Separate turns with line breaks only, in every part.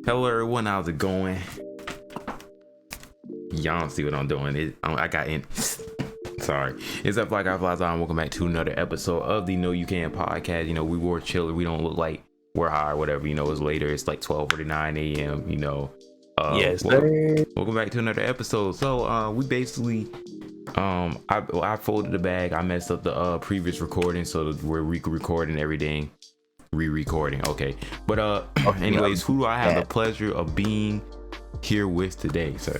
Hello everyone, how's it going? Y'all don't see what I'm doing. I got in. Sorry. It's up like I flies on. Welcome back to another episode of the No You Can podcast. You know, we were chilling. We don't look like we're high or whatever. You know, it's later. It's like 12:49 a.m. You know.
Yes.
Welcome back to another episode. So we basically I folded the bag. I messed up the previous recording, so we're recording everything. Re-recording. Okay. But anyways, who do I have the pleasure of being here with today, sir?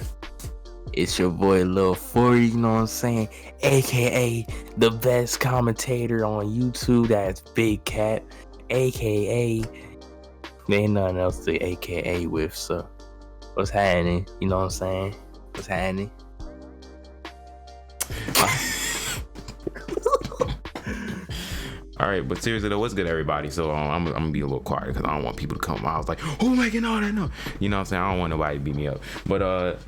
It's your boy Lil 40, you know what I'm saying? AKA the best commentator on YouTube. That's Big Cat. AKA ain't nothing else to AKA with, so what's happening? You know what I'm saying? What's happening?
All right, but seriously though, what's good, everybody? So I'm gonna be a little quiet because I don't want people to come. I was like, oh my god, no, no, you know what I'm saying? I don't want nobody to beat me up. But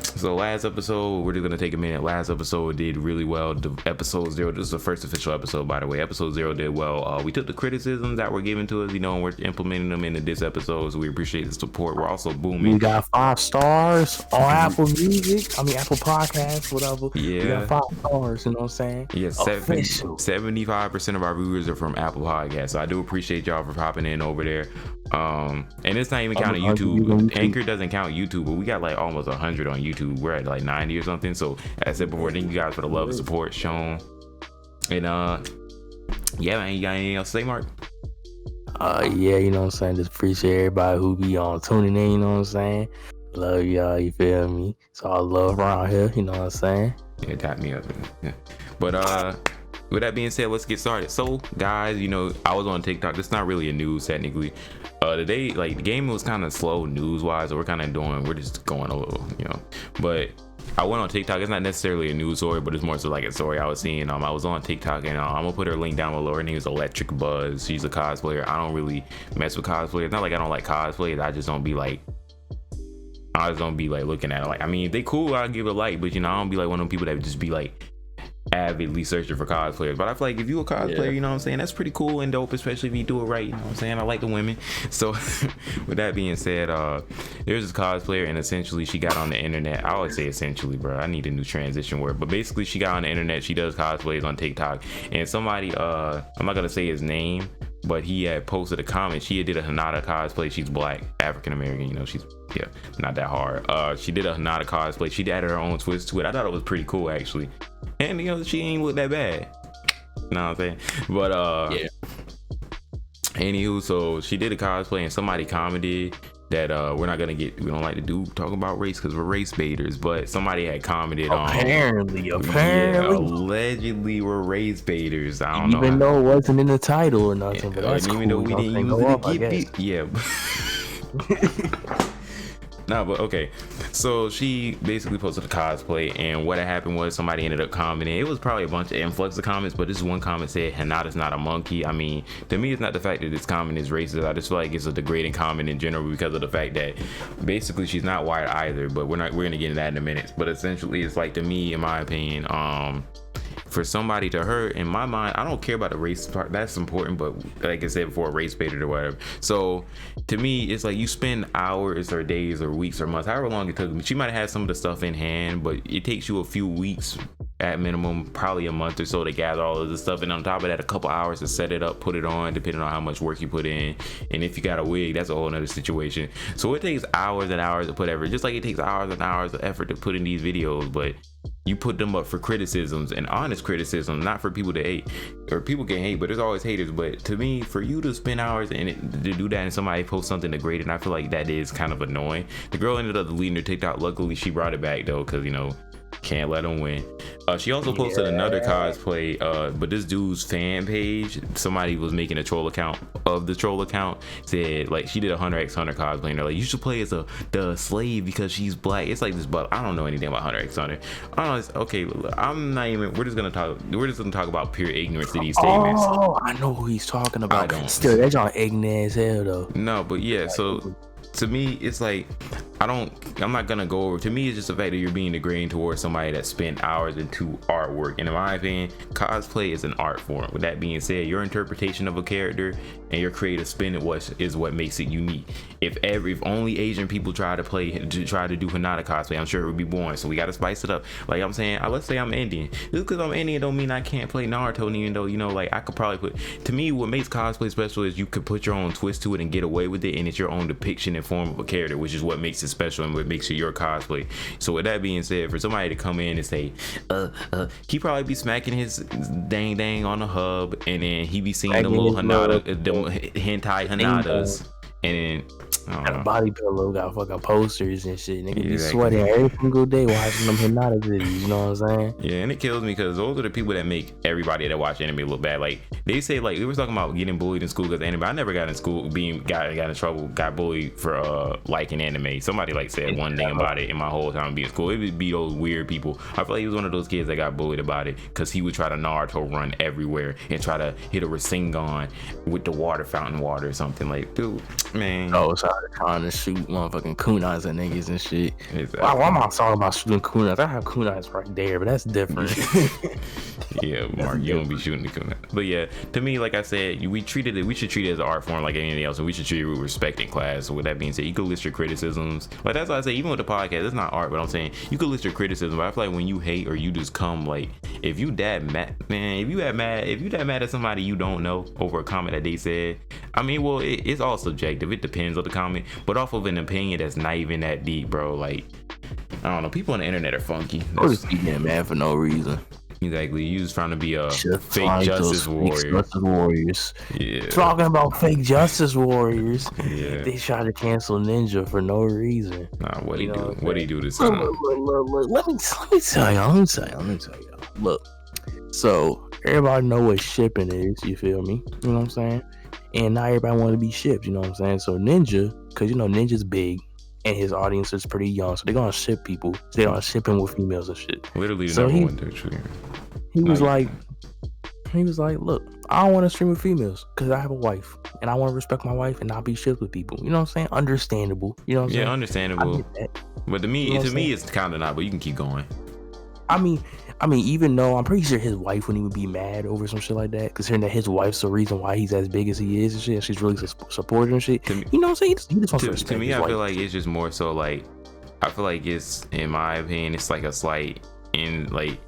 so last episode, we're just gonna take a minute. Last episode did really well. The episode 0, this is the first official episode, by the way. Episode 0 did well. We took the criticisms that were given to us, you know, and we're implementing them into this episode. So we appreciate the support. We're also booming.
We got 5 stars on Apple Music. I mean Apple Podcasts, whatever.
Yeah.
We got 5 stars. You know what I'm saying?
Yeah, 75% of our viewers are from Apple Podcasts. So I do appreciate y'all for popping in over there. And it's not even counting YouTube. Anchor doesn't count YouTube, but we got like almost 100 on YouTube. We're at like 90 or something. So as I said before, thank you guys for the love and support shown. And yeah, man, you got anything else to say, Mark?
Yeah, you know what I'm saying? Just appreciate everybody who be on tuning in, you know what I'm saying? Love y'all, you feel me? It's all love around here, you know what I'm saying?
Yeah, tap me up. Yeah. But with that being said, let's get started. So guys, you know, I was on TikTok. It's not really a news technically. Today, like, the game was kind of slow news wise, so we're just going a little, you know. But I went on TikTok. It's not necessarily a news story, but it's more so like a story I was seeing. I was on TikTok, and I'm gonna put her link down below. Her name is Electric Buzz. She's a cosplayer. I don't really mess with cosplayers. Not like I don't like cosplayers. I just don't be like looking at it. Like, I mean, if they cool, I'll give it a like, but you know, I don't be like one of them people that would just be like avidly searching for cosplayers. But I feel like if you a cosplayer, you know what I'm saying, that's pretty cool and dope, especially if you do it right, you know what I'm saying. I like the women. So with that being said, there's this cosplayer, and essentially she got on the internet. I always say essentially, bro, I need a new transition word, but basically she got on the internet. She does cosplays on TikTok, and somebody, I'm not gonna say his name, but he had posted a comment. She did a Hinata cosplay. She's black, African American, you know, she's, yeah, not that hard. She did a Hinata cosplay. She added her own twist to it. I thought it was pretty cool, actually. And, you know, she ain't look that bad. You know what I'm saying? But, yeah. Anywho, so she did a cosplay, and somebody commented that we don't like to talk about race because we're race baiters, but somebody had commented
apparently
allegedly we're race baiters. I don't know,
even though it wasn't in the title or nothing, but that's
even
cool.
Though we didn't use it, yeah. No, but okay. So she basically posted a cosplay, and what had happened was somebody ended up commenting. It was probably a bunch of influx of comments, but this one comment said, "Hinata's not a monkey." I mean, to me, it's not the fact that this comment is racist. I just feel like it's a degrading comment in general because of the fact that basically she's not white either. But we're gonna get into that in a minute. But essentially, it's like, to me, in my opinion, for somebody to hurt, in my mind, I don't care about the race part. That's important, but like I said before, race baited or whatever. So to me, it's like you spend hours or days or weeks or months, however long it took. She might have had some of the stuff in hand, but it takes you a few weeks at minimum, probably a month or so, to gather all of this stuff, and on top of that, a couple hours to set it up, put it on, depending on how much work you put in. And if you got a wig, that's a whole nother situation. So it takes hours and hours to put effort, just like it takes hours and hours of effort to put in these videos. But you put them up for criticisms, and honest criticism, not for people to hate. Or people can hate, but there's always haters. But to me, for you to spend hours and to do that, and somebody post something degrading, I feel like that is kind of annoying. The girl ended up deleting her TikTok. Luckily, she brought it back though, because, you know, can't let them win. She also posted another cosplay, but this dude's fan page, somebody was making a troll account of the troll account, said like she did a Hunter x Hunter cosplay, and they're like, you should play as the slave because she's black. It's like this, but I don't know anything about Hunter x Hunter. I don't know. Okay, we're just gonna talk about pure ignorance to these statements.
Oh, I know who he's talking about. Still, that's on ignorant as hell though.
No, but yeah, so to me, it's like, I'm not gonna go over. To me, it's just the fact that you're being degrading towards somebody that spent hours into artwork. And in my opinion, cosplay is an art form. With that being said, your interpretation of a character and your creative spin is what makes it unique. If only Asian people try to do Hinata cosplay, I'm sure it would be boring. So we gotta spice it up. Like I'm saying, let's say I'm Indian. Just because I'm Indian don't mean I can't play Naruto. Even though, you know, like I could probably to me, what makes cosplay special is you could put your own twist to it and get away with it, and it's your own depiction and form of a character, which is what makes it special and what makes it your cosplay. So with that being said, for somebody to come in and say, he probably be smacking his dang on the hub, and then he be seeing them little hentai Hanadas, and then
got a body pillow, got fucking posters and shit. Nigga be sweating every single day watching them Hinata videos, you know what I'm saying?
Yeah, and it kills me because those are the people that make everybody that watch anime look bad. Like they say, like we were talking about getting bullied in school because anime. I never got in school got in trouble, got bullied for liking anime. Somebody like said one thing about it in my whole time being in school. It would be those weird people. I feel like he was one of those kids that got bullied about it because he would try to Naruto run everywhere and try to hit a Rasengan with the fountain water or something. Like, dude, man.
Oh, sorry. Trying to shoot motherfucking kunais at niggas and shit.
Exactly.
Why am I talking about shooting kunais? I have kunais right there, but that's different.
Yeah, Mark, you don't be shooting the kunai. But yeah, to me, like I said, we should treat it as an art form like anything else, and we should treat it with respect in class. So with that being said, you could list your criticisms. Like that's why I say, even with the podcast, it's not art, but I'm saying you could list your criticism. But I feel like when you hate or you just come like, if you that mad, man, if you that mad at somebody you don't know over a comment that they said, I mean, well, it's all subjective. It depends on the comment, but off of an opinion that's not even that deep, bro. Like, I don't know. People on the internet are funky.
Or just be getting mad for no reason.
Exactly. You just trying to be a fake justice
warriors.
Yeah.
Talking about fake justice warriors.
Yeah.
They tried to cancel Ninja for no reason.
Nah, what he do? What he do this time?
Look, let me tell y'all. Look. So everybody know what shipping is. You feel me? You know what I'm saying? And now everybody want to be shipped. You know what I'm saying? So Ninja, because you know Ninja's big. And his audience is pretty young, so they're gonna ship people. They're gonna ship him with females and shit.
Literally,
so
number one true.
He was like, look, I don't want to stream with females because I have a wife, and I want to respect my wife and not be shipped with people. You know what I'm saying? Understandable. You know what I'm saying?
Yeah, understandable. But to me, it's kind of not. But you can keep going.
I mean, even though I'm pretty sure his wife wouldn't even be mad over some shit like that, considering that his wife's the reason why he's as big as he is and shit, and she's really supportive and shit. Me, you know what I'm saying? He just wants to respect
to me,
his
I
wife.
feel like it's just more so like, I feel like it's, in my opinion, it's like a slight, in like,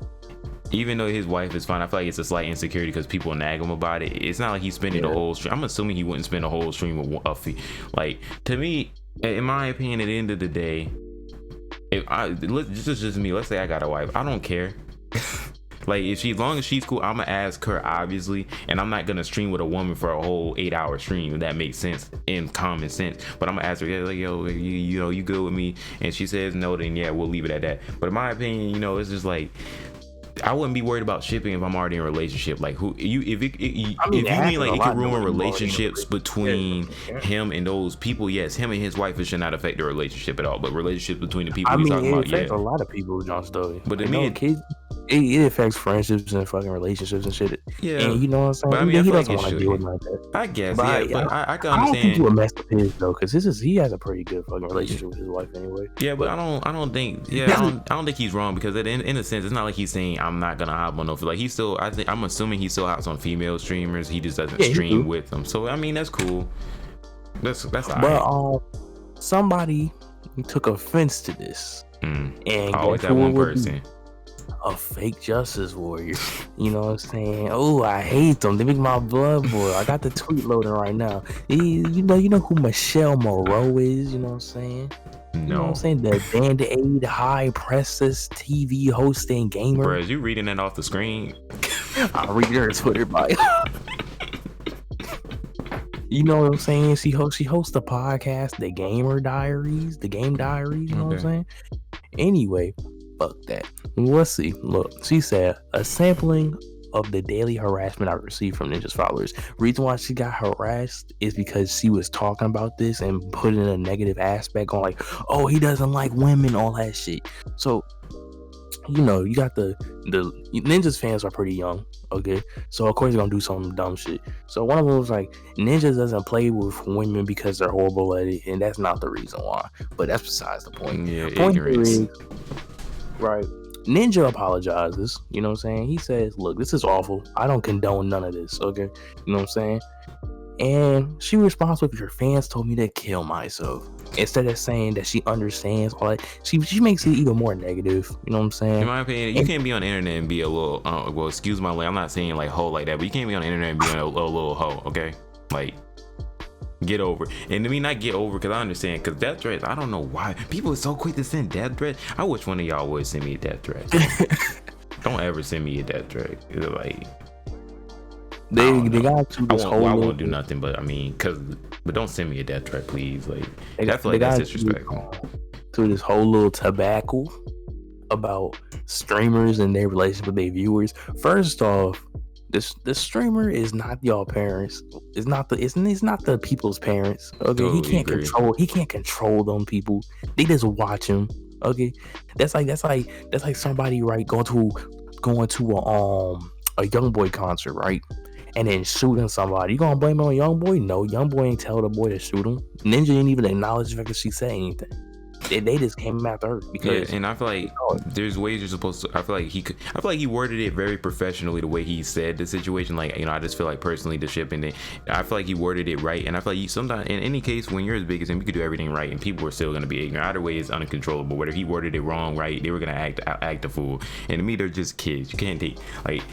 even though his wife is fine, I feel like it's a slight insecurity because people nag him about it. It's not like he's spending the whole stream. I'm assuming he wouldn't spend a whole stream with a fee. Like, to me, in my opinion, at the end of the day, this is just me. Let's say I got a wife. I don't care. Like, as long as she's cool, I'm gonna ask her, obviously, and I'm not gonna stream with a woman for a whole 8-hour stream, if that makes sense in common sense. But I'm gonna ask her, yeah, like, yo, you good with me? And she says no, then yeah, we'll leave it at that. But in my opinion, you know, it's just like, I wouldn't be worried about shipping if I'm already in a relationship. Like, if you mean like it could ruin relationships between him and those people, yes, him and his wife, it should not affect the relationship at all. But relationships between the people he's talking about,
it affects a lot of people, John Story.
But to me,
it affects friendships and fucking relationships and shit. Yeah, and you know what I'm saying.
But I mean,
he doesn't want to deal with like that.
I guess, but I can understand.
I don't think he would mess with his though, because he has a pretty good fucking relationship with his wife anyway.
Yeah, but I don't think he's wrong, because in a sense, it's not like he's saying I'm not gonna hop on no. Like I'm assuming he still hops on female streamers. He just doesn't stream with them. So I mean, that's cool. That's all right.
But somebody took offense to this, and
always that one person.
A fake justice warrior. You know what I'm saying? Oh, I hate them. They make my blood boil. I got the tweet loading right now. You know who Michelle Moreau is? You know what I'm saying?
No.
You know what I'm saying? The Band-Aid High Priestess TV host and gamer.
Bro, is you reading that off the screen?
I'll read her Twitter bio. You know what I'm saying? She hosts the podcast, The Game Diaries. You know what I'm saying? Anyway, fuck that. Let's see. Look, she said a sampling of the daily harassment I received from Ninja's followers. Reason why she got harassed is because she was talking about this and put in a negative aspect on like, oh, he doesn't like women, all that shit. So you got the Ninja's fans are pretty young, okay? So of course they're gonna do some dumb shit. So one of them was like, Ninja doesn't play with women because they're horrible at it, and that's not the reason why. But that's besides the point.
Yeah,
Point
ignorance.
is, right? Ninja apologizes. You know what I'm saying? He says, "Look, this is awful. I don't condone none of this." Okay, you know what I'm saying? And she responds with, "Your fans told me to kill myself." Instead of saying that she understands all that, she makes it even more negative. You know what I'm saying?
In my opinion, you can't be on the internet and be a little, well, excuse my language, I'm not saying like hoe like that, but you can't be on the internet and be a little hoe, okay? Like, get over it. And to me, not get over, because I understand, because death threats, I don't know why. People are so quick to send death threats. I wish one of y'all would send me a death threat. Don't ever send me a death threat. It's like,
they got to this whole.
I won't do nothing, but I mean, but don't send me a death threat, please. Like, I feel like that's disrespectful.
To this whole little tobacco about streamers and their relationship with their viewers. First off, this streamer is not y'all parents. It's not the people's parents. Okay,
Totally
he can't control them people. They just watch him. Okay, that's like somebody, right, going to a young boy concert, right, and then shooting somebody. You gonna blame it on young boy? No, young boy ain't tell the boy to shoot him. Ninja didn't even acknowledge the fact that she said anything. They just came after her because,
and I feel like there's ways you're supposed to. I feel like he worded it very professionally the way he said the situation. Like, I just feel like personally the shipping thing, I feel like he worded it right, and I feel like sometimes in any case when you're as big as him, you could do everything right, and people are still gonna be ignorant. Either way, it's uncontrollable. Whether he worded it wrong, right, they were gonna act a fool. And to me, they're just kids. You can't take like.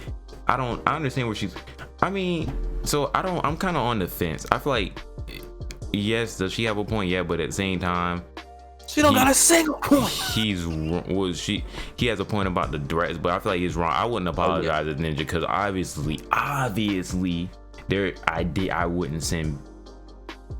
I understand where she's. I mean, so I'm kind of on the fence. I feel like, yes, does she have a point? Yeah, but at the same time,
she don't got a single point.
He has a point about the dress, but I feel like he's wrong. I wouldn't apologize to Ninja, because obviously, I wouldn't send.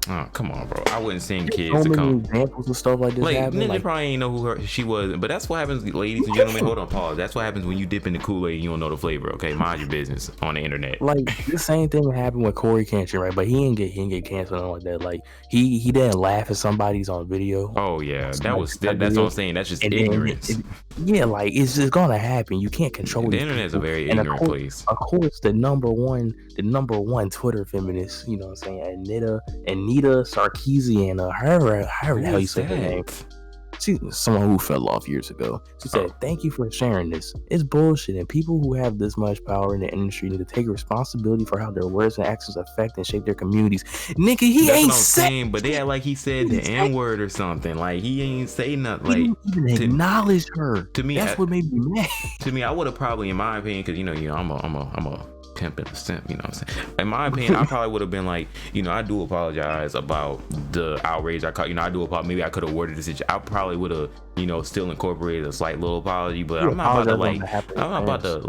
Oh, come on, bro. I wouldn't send kids to come.
Examples of stuff like this.
Like, Ninja probably ain't know who she was, but that's what happens, ladies and gentlemen. Hold on, pause. That's what happens when you dip in the Kool-Aid and you don't know the flavor. Okay, mind your business on the internet.
Like, the same thing happened with Corey Kenshin, right? But he didn't get canceled or like that. Like, he didn't laugh at somebody's on video.
Oh yeah, that's what I'm saying. That's just ignorance.
Like, it's just gonna happen. You can't control
the internet. Is a very ignorant place.
Of course, the number one Twitter feminist, you know what I'm saying, Anita Sarkeesian, however the hell you say her name. She's someone who fell off years ago. She said, "Thank you for sharing this. It's bullshit, and people who have this much power in the industry need to take responsibility for how their words and actions affect and shape their communities." Nigga, he ain't saying,
but they act like he said the N-word or something. Like, he ain't say nothing. Like,
he didn't even acknowledge her.
To me,
that's what made me mad.
To me, I would have probably, in my opinion, because I'm a pimp and a simp, you know what I'm saying? In my opinion, I probably would have been like, I do apologize about the outrage I caught. I do apologize. Maybe I could have worded this. I probably would have, still incorporated a slight little apology, but I'm not about to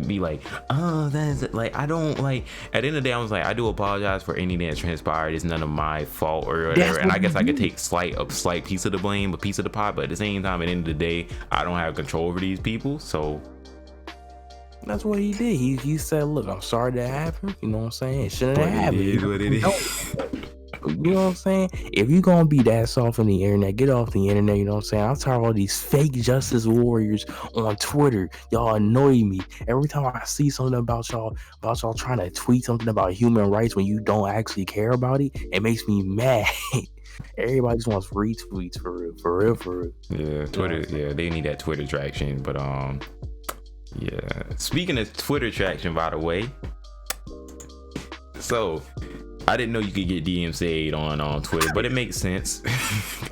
be like, oh, that's like, I don't like. At the end of the day, I was like, I do apologize for anything that transpired. It's none of my fault or whatever. And I guess I could take a slight piece of the blame, a piece of the pie. But at the same time, at the end of the day, I don't have control over these people, so.
That's what he did. He said, "Look, I'm sorry that happened. You know what I'm saying? It shouldn't have happened." It is what it is. You know what I'm saying? If you gonna be that soft on the internet, get off the internet. You know what I'm saying? I'm tired of all these fake justice warriors on Twitter. Y'all annoy me. Every time I see something about y'all trying to tweet something about human rights when you don't actually care about it, it makes me mad. Everybody just wants retweets for real.
Yeah, Twitter. Yeah, they need that Twitter traction, but yeah. Speaking of Twitter traction, by the way, so I didn't know you could get DMCA'd on Twitter, but it makes sense.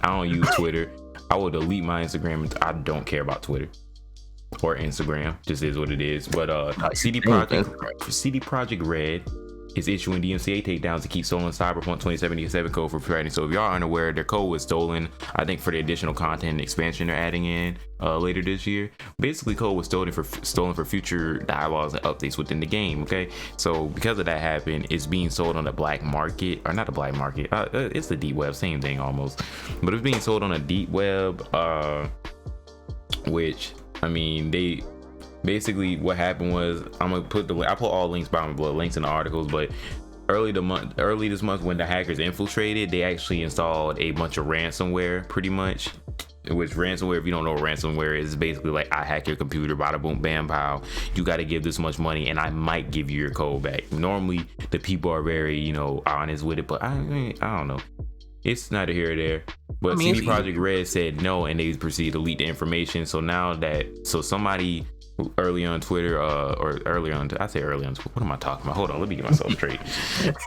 I don't use Twitter. I will delete my Instagram. I don't care about Twitter or Instagram. Just is what it is. But CD Projekt Red is issuing DMCA takedowns to keep stolen Cyberpunk 2077 code for pirating. So if y'all aren't aware, their code was stolen, I think, for the additional content and expansion they're adding in later this year. Basically, code was stolen for future dialogues and updates within the game. Okay, so because of that happened, it's being sold on the black market, or not the black market. It's the deep web, same thing almost, but it's being sold on a deep web, which I mean they. Basically, what happened was I put all links by my blood links in the articles, but early this month when the hackers infiltrated, they actually installed a bunch of ransomware, pretty much which ransomware, if you don't know what ransomware is basically like, I hack your computer, bada boom, bam, pow. You got to give this much money, and I might give you your code back. Normally, the people are very, you know, honest with it, but I don't know. It's neither here or there. But CD Projekt Red said no, and they proceeded to leak the information. So now somebody early on Twitter, what am I talking about? Hold on, let me get myself straight.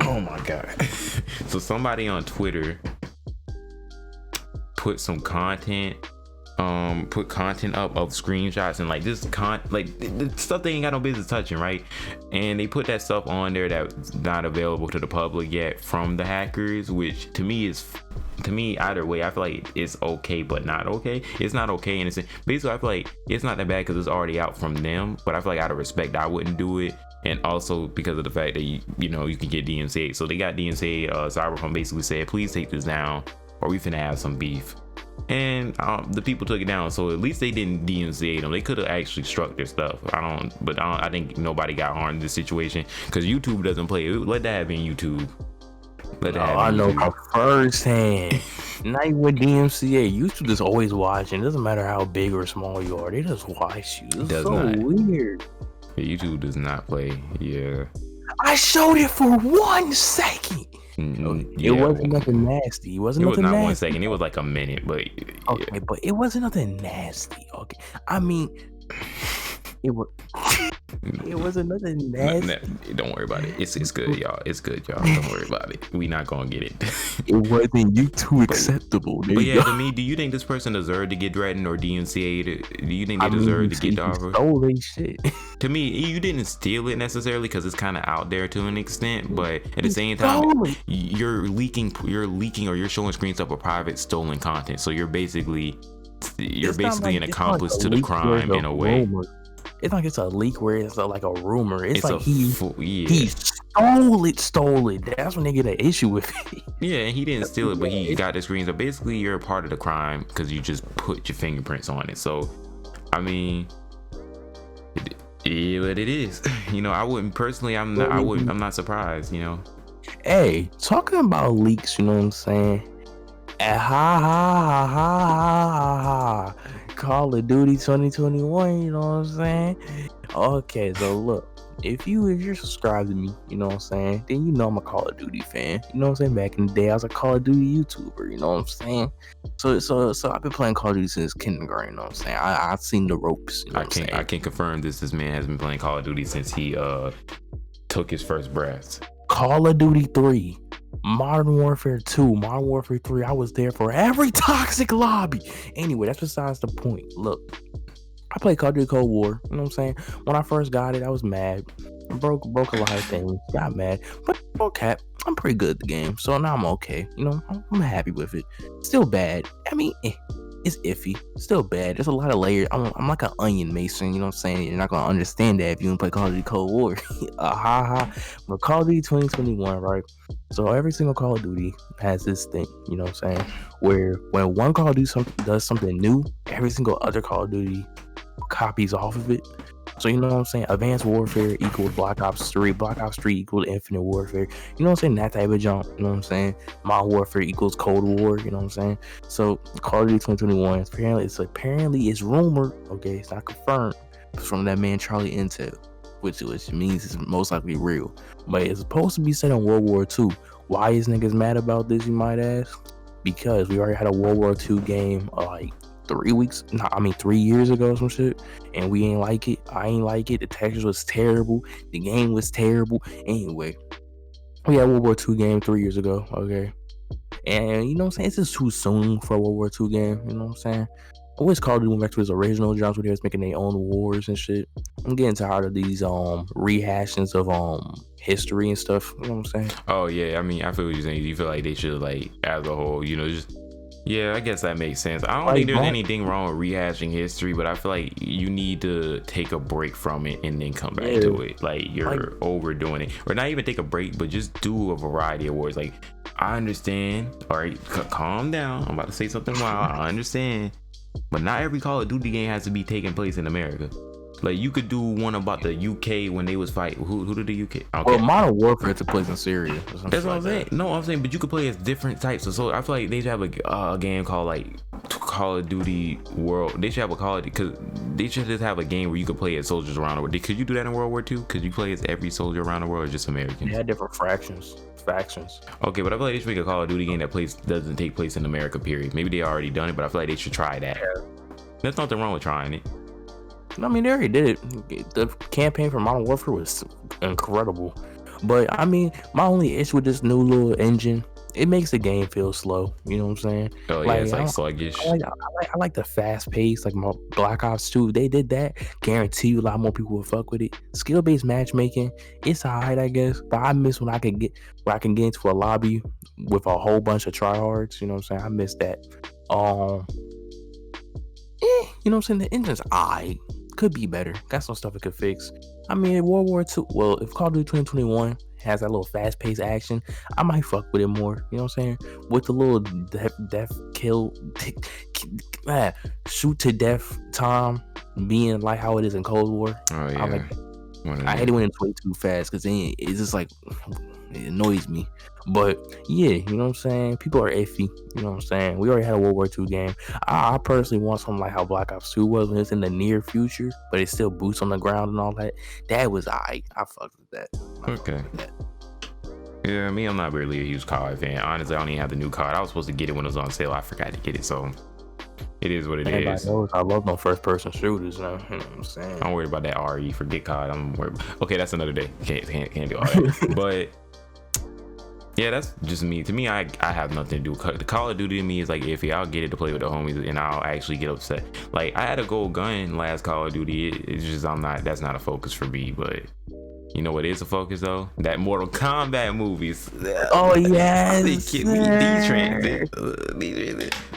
Oh my god. So somebody on Twitter put some content up of screenshots and like this the stuff they ain't got no business touching, right? And they put that stuff on there that's not available to the public yet from the hackers, which to me either way, I feel like it's okay but not okay. It's not okay, and it's basically, I feel like it's not that bad because it's already out from them, but I feel like out of respect I wouldn't do it. And also because of the fact that you can get DMCA. So they got DMCA. Cyberpunk basically said, please take this down or we finna have some beef. And the people took it down, so at least they didn't DMCA them. They could have actually struck their stuff. I think nobody got harmed in this situation because YouTube doesn't play. Let that have been YouTube.
I know from firsthand. Not even with DMCA, YouTube is always watching. It doesn't matter how big or small you are, they just watch you. It's so weird.
YouTube does not play. Yeah,
I showed it for 1 second. It wasn't nothing nasty. It was not
1 second. It was like a minute, but
okay, but it wasn't nothing nasty. Okay, I mean, it was. It wasn't nothing nasty.
Don't worry about it. It's good, y'all. It's good, y'all. Don't worry about it. We not gonna get it.
It wasn't YouTube acceptable.
But yeah, to me, do you think this person deserved to get threatened or DMCA'd? Do you think they deserve to get the offer?
Stole they shit.
To me, you didn't steal it necessarily because it's kind of out there to an extent, but at the same time, you're leaking, or you're showing screens up of private stolen content. So you're basically an accomplice to the crime in a way.
It's not like it's a leak where it's like a rumor. It's like he stole it. That's when they get an issue with it.
Yeah, and he didn't steal it, but he got the screens. So basically, you're a part of the crime because you just put your fingerprints on it. So, I mean, it is. I wouldn't personally. I'm not surprised.
Hey, talking about leaks, you know what I'm saying? Call of Duty 2021, you know what I'm saying? Okay, so look, if you're subscribed to me, you know what I'm saying, then you know I'm a Call of Duty fan. You know what I'm saying? Back in the day, I was a Call of Duty YouTuber, you know what I'm saying? So I've been playing Call of Duty since kindergarten, you know what I'm saying? I've seen the ropes. You know
I can confirm this man has been playing Call of Duty since he took his first breaths.
Call of Duty 3. Modern Warfare 2, Modern Warfare 3, I was there for every toxic lobby. Anyway, that's besides the point. Look, I played Call of Duty Cold War, you know what I'm saying? When I first got it, I was mad. I broke a lot of things, got mad. But okay, I'm pretty good at the game, so now I'm okay. I'm happy with it. Still bad. I mean, it's iffy. Still bad. There's a lot of layers. I'm like an onion, Mason. You know what I'm saying? You're not gonna understand that if you don't play Call of Duty Cold War. But Call of Duty 2021, right? So every single Call of Duty has this thing, you know what I'm saying? Where when one Call of Duty does something new, every single other Call of Duty copies off of it. So you know what I'm saying? Advanced Warfare equals Black Ops 3. Black Ops 3 equals Infinite Warfare. You know what I'm saying? That type of jump. You know what I'm saying? Modern Warfare equals Cold War. You know what I'm saying? So Call of Duty 2021, apparently it's rumored. Okay, it's not confirmed from that man Charlie Intel, which means it's most likely real. But it's supposed to be set in World War II. Why is niggas mad about this, you might ask? Because we already had a World War II game like 3 years ago or some shit, and we ain't like it. I ain't like it. The textures was terrible. The game was terrible. Anyway, we had a World War II game 3 years ago, okay? And you know what I'm saying? It's just too soon for a World War II game, you know what I'm saying? I wish Call of Duty went back to his original jobs where they was making their own wars and shit. I'm getting tired of these rehashings of history and stuff, you know what I'm saying?
Oh yeah, I mean, I feel what you're saying. You feel like they should, like, as a whole, yeah, I guess that makes sense. I don't think there's anything wrong with rehashing history, but I feel like you need to take a break from it and then come back to it. Like, you're overdoing it. Or not even take a break, but just do a variety of wars. Like, I understand. All right, calm down. I'm about to say something wild. I understand. But not every Call of Duty game has to be taking place in America. Like, you could do one about the UK when they was fighting. Who did the UK? Okay.
Well, Modern Warfare took place in Syria.
That's what I'm saying. No, I'm saying, but you could play as different types. So I feel like they should have a game called Call of Duty world. They should have a Call of Duty, because they should just have a game where you could play as soldiers around the world. Could you do that in World War II? Could you play as every soldier around the world, or just Americans?
They had different factions.
Okay, but I feel like they should make a Call of Duty game that doesn't take place in America, period. Maybe they already done it, but I feel like they should try that.
Yeah.
There's nothing wrong with trying it.
I mean, they already did it. The campaign for Modern Warfare was incredible. But I mean, my only issue with this new little engine, it makes the game feel slow. You know what I'm saying?
Oh yeah, it's like sluggish.
I like the fast pace, like my Black Ops 2. They did that. Guarantee you a lot more people would fuck with it. Skill based matchmaking, it's alright, I guess. But I miss when I can get into a lobby with a whole bunch of tryhards. You know what I'm saying? I miss that. You know what I'm saying? The engine's alright. Could be better. Got some stuff it could fix. I mean, World War II. Well, if Call of Duty 2021 has that little fast-paced action, I might fuck with it more. You know what I'm saying? With the little death kill, shoot to death time being like how it is in Cold War.
Oh yeah.
I hate it when it's way too fast, because it's just like, it annoys me. But yeah, you know what I'm saying? People are iffy. You know what I'm saying? We already had a World War II game. I personally want something like how Black Ops 2 was when it's in the near future, but it's still boots on the ground and all that. That was I fucked with that.
Okay. Yeah, me, I'm not really a huge COD fan. Honestly, I don't even have the new COD. I was supposed to get it when it was on sale. I forgot to get it, so it is what it is.
Knows I love no first person shooters. You know what I'm saying?
I'm worried about that RE. Forget COD. I'm worried. Okay, that's another day. Can't do all that. But yeah, that's just me. To me, I have nothing to do. The Call of Duty to me is like iffy. I'll get it to play with the homies, and I'll actually get upset. Like, I had a gold gun last Call of Duty. It's just that's not a focus for me. But you know what is a focus though? That Mortal Kombat movies.
Oh yes.
They kid me.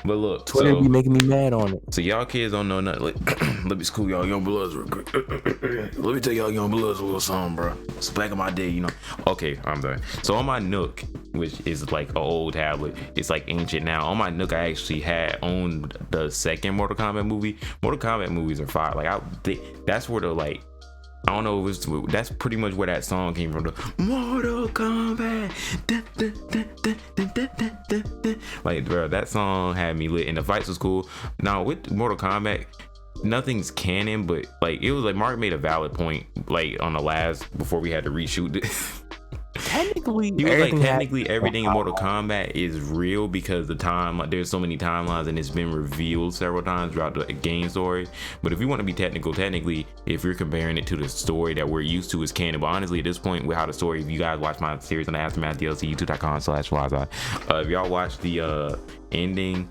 But look,
Twitter be making me mad on it.
So y'all kids don't know nothing. Like, let me school y'all young bloods real quick. Let me tell y'all young bloods a little something, bro. It's back in my day, you know. Okay, I'm done. So on my Nook, which is like an old tablet, it's like ancient now. On my Nook, I actually owned the second Mortal Kombat movie. Mortal Kombat movies are fire. Like, that's where the like. I don't know if that's pretty much where that song came from. The Mortal Kombat. Like, bro, that song had me lit, and the fights was cool. Now with Mortal Kombat, nothing's canon, but like it was like Mark made a valid point, like on the last before we had to reshoot it.
Technically,
he was like, technically everything in Mortal Kombat is real because there's so many timelines, and it's been revealed several times throughout the game story. But if you want to be technical, technically, if you're comparing it to the story that we're used to, is canon. But honestly, at this point, with how the story, if you guys watch my series on the Aftermath DLC, youtube.com/FLYZY, if y'all watch the ending,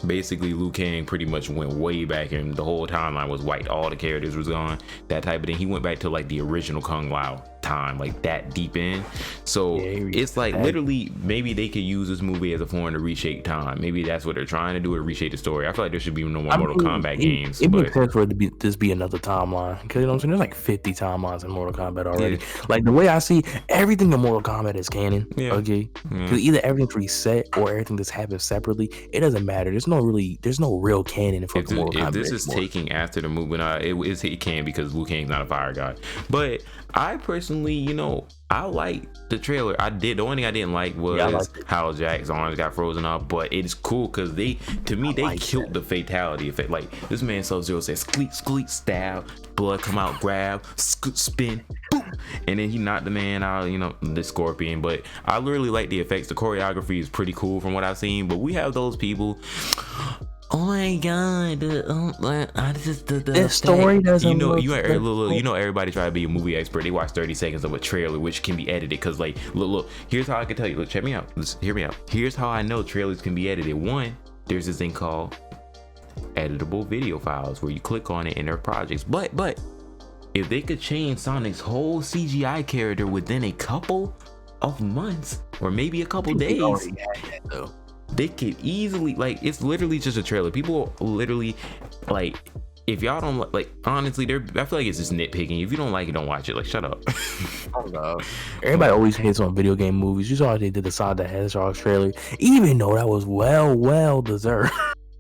basically Liu Kang pretty much went way back, and the whole timeline was white. All the characters was gone, that type of thing. He went back to like the original Kung Lao time, like that deep in. So it's like literally maybe they could use this movie as a form to reshape time. Maybe that's what they're trying to do, to reshape the story. I feel like there should be no more Mortal Kombat games.
It makes sense for it to be another timeline, because you know what I'm saying, there's like 50 timelines in Mortal Kombat already. Like, the way I see everything in Mortal Kombat is canon. Okay, because either everything's reset or everything that's happened separately. It doesn't matter. There's no real canon in fucking Mortal Kombat.
If this is taking after the movie, it can, because Liu Kang's not a fire god. But I personally, you know, I like the trailer. The only thing I didn't like was how Jack's arms got frozen up. But it's cool because they killed the fatality effect. Like, this man Sub-Zero says skleet, skleet, stab, blood come out, grab, spin, boom, and then he knocked the man out, you know, the Scorpion. But I literally like the effects. The choreography is pretty cool from what I've seen. But we have those people. Oh my god! The story doesn't. You know, everybody try to be a movie expert. They watch 30 seconds of a trailer, which can be edited. Cause like, look. Here's how I can tell you. Look, check me out. Hear me out. Here's how I know trailers can be edited. One, there's this thing called editable video files where you click on it in their projects. But if they could change Sonic's whole CGI character within a couple of months or maybe a couple days. They could easily, like, it's literally just a trailer. People literally, like, if y'all don't like, honestly, I feel like it's just nitpicking. If you don't like it, don't watch it. Like, shut up.
Oh no. Everybody always hates on video game movies. You saw how they did the Sonic the Hedgehog trailer, even though that was well deserved.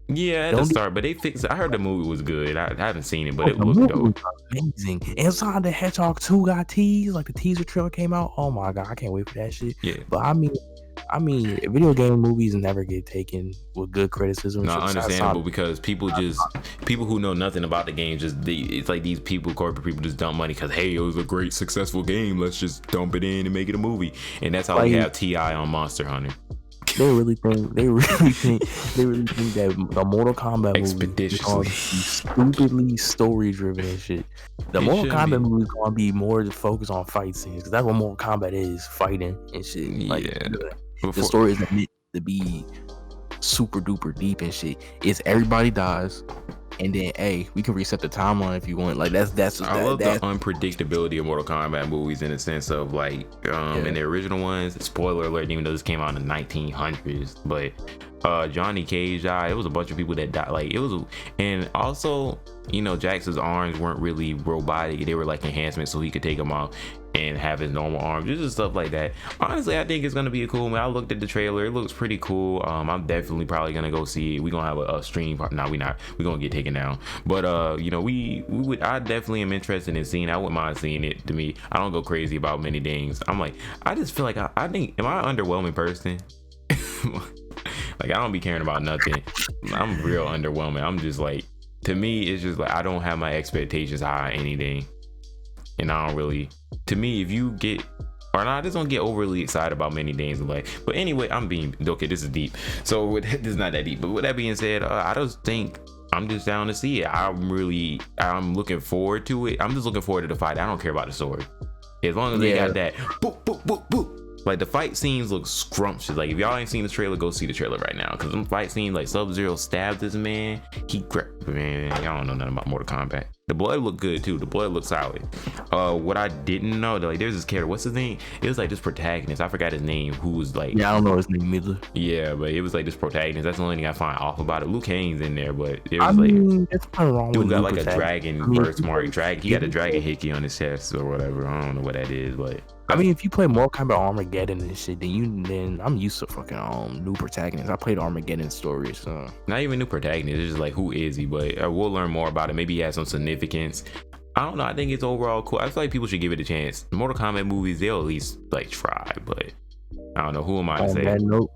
Yeah, at the start, but they fixed it. I heard the movie was good. I haven't seen it, but it looked dope.
Amazing. And Sonic the Hedgehog 2 got teased. Like, the teaser trailer came out. Oh my god, I can't wait for that shit.
Yeah.
But I mean, I mean, video game movies never get taken with good criticism.
Not understandable because people who know nothing about the game it's like these corporate people just dump money because hey, it was a great successful game. Let's just dump it in and make it a movie, and that's how we have T.I. on Monster Hunter.
They really think that the Mortal Kombat movie is gonna be stupidly story driven and shit. The Mortal Kombat movie is gonna be more focused on fight scenes because that's what Mortal Kombat is, fighting and shit. Like the story is meant to be super duper deep and shit. It's everybody dies, and then hey, we can reset the timeline if you want. Like that's
I love the unpredictability of Mortal Kombat movies in the sense of like in the original ones, spoiler alert, even though this came out in the 1900s, but Johnny Cage died. It was a bunch of people that died. Like it was, and also Jax's arms weren't really robotic. They were like enhancements so he could take them off and have his normal arms, just stuff like that. Honestly, I think it's gonna be a cool movie. I looked at the trailer; it looks pretty cool. I'm definitely probably gonna go see it. We're gonna have a stream. No, we're not. We're gonna get taken down. But we would. I definitely am interested in seeing. I wouldn't mind seeing it. To me, I don't go crazy about many things. I'm like, I just feel like I think, am I an underwhelming person? Like I don't be caring about nothing. I'm real underwhelming. I'm just like, to me, it's just like I don't have my expectations high on anything. And I don't really, to me, if you get, or not, I just don't get overly excited about many things in life. But anyway, okay, this is deep. So this is not that deep. But with that being said, I just think I'm just down to see it. I'm looking forward to it. I'm just looking forward to the fight. I don't care about the sword. As long as they got that, boop, boop, boop, boop. Like the fight scenes look scrumptious. Like if y'all ain't seen the trailer, go see the trailer right now. Cause them fight scenes, like Sub-Zero stabbed this man. Man, y'all don't know nothing about Mortal Kombat. The blood looked good too. The blood looked solid. What I didn't know, like there's this character. What's his name? It was like this protagonist. I forgot his name. Who was like?
Yeah, I don't know his name either.
Yeah, but it was like this protagonist. That's the only thing I find off about it. Luke Cage in there, but it was
it's kind of wrong.
Dude got like a dragon birthmark. He got a dragon hickey on his chest or whatever. I don't know what that is, but.
I mean, if you play Mortal Kombat Armageddon and shit, then I'm used to fucking new protagonists. I played Armageddon stories, so
not even new protagonist. It's just like, who is he? But we'll learn more about it. Maybe he has some significance. I don't know. I think it's overall cool. I feel like people should give it a chance. Mortal Kombat movies, they'll at least like try, but I don't know. Who am I to say?
On that note,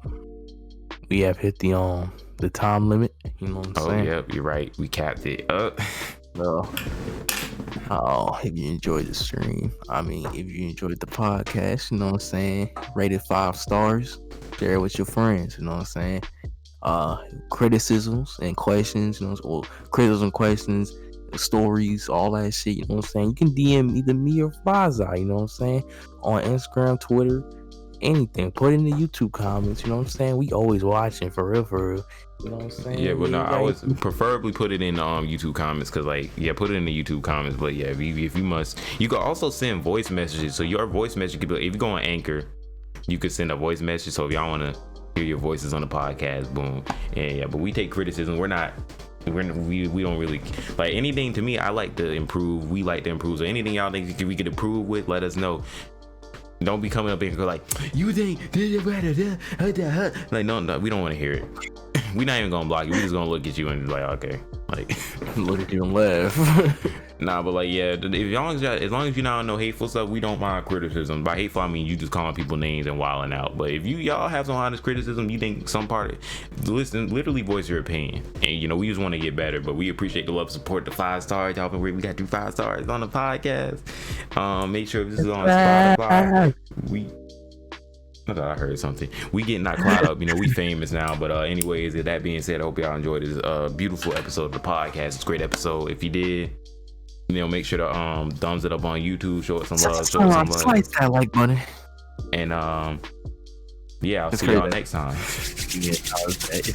we have hit the time limit. You know what I'm saying?
Oh, yep, you're right. We capped it.
If you enjoyed the stream, I mean, if you enjoyed the podcast, you know what I'm saying, rate it 5 stars, share it with your friends, you know what I'm saying, criticisms and questions, or criticism, questions, stories, all that shit, you know what I'm saying, you can DM either me or FLYZY, you know what I'm saying, on Instagram, Twitter, anything, put it in the YouTube comments, you know what I'm saying, we always watching, for real. You know what I'm saying?
Yeah, but no, I would preferably put it in YouTube comments, because like, put it in the YouTube comments. But yeah, if you must, you can also send voice messages. So your voice message could be, if you go on Anchor, you could send a voice message. So if y'all want to hear your voices on the podcast, boom. And yeah, but we take criticism. We don't really like anything. To me, I like to improve. We like to improve. So anything y'all think we could improve with, let us know. Don't be coming up and go like, you think like, no, we don't want to hear it. We're not even gonna block you. We're just gonna look at you and be like, okay, like
look at you and laugh.
Nah, but like, yeah, as long as you're not on no hateful stuff, we don't mind criticism. By hateful, I mean you just calling people names and wilding out. But if y'all have some honest criticism, you think some part of, listen, literally voice your opinion. And we just want to get better, but we appreciate the love, support, the 5 stars. Y'all been, we got 5 stars on the podcast. Make sure this is on Spotify. I thought I heard something. We getting not caught up, we famous now. But anyways, with that being said, I hope y'all enjoyed this beautiful episode of the podcast. It's a great episode. If you did, make sure to thumbs it up on YouTube, show it some love, show it some love.
Slice that like button.
And I'll see y'all next time.
Yeah,